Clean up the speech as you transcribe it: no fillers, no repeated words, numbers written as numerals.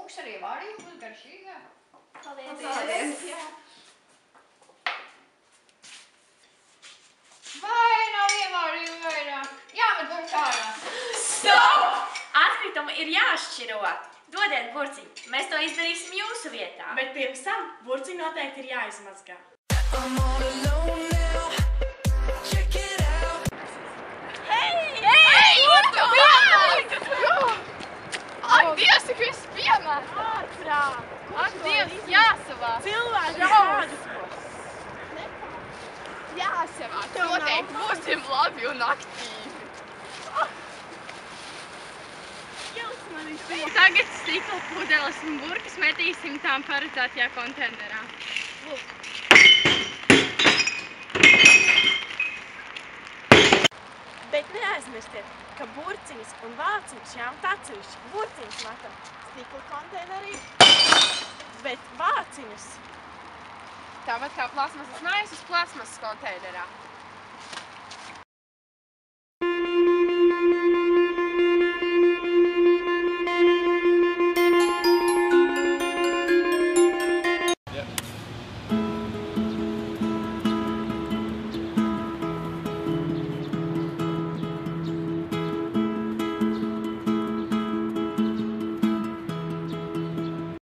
Būs arī varīja, būs garšīgā. Paldies! Vai nav ievārīju vairāk? Jāmet burk ārā. Stop! Atkritumi ir jāšķiro. Dodiet burciņu, mēs to izdarīsim jūsu vietā. Bet pirms tam burciņu noteikti ir jāizmazgā. Ak, Dievs, tik viss piemēr! Ārprāt! Ak, Dievs, jāsavāc! Cilvēki šādus! Jāsavāc! Noteikti būsim labi un aktīvi! Tagad stikla pudeles un burkas metīsim tām paredzētajā konteinerā. Bet neaizmirstiet, ka burciņas un vāciņas jāmet atsevišķi. Burciņas metam stikla konteinerī, bet vāciņas Tāpat kā plasmasas maisus plasmasas konteinerā.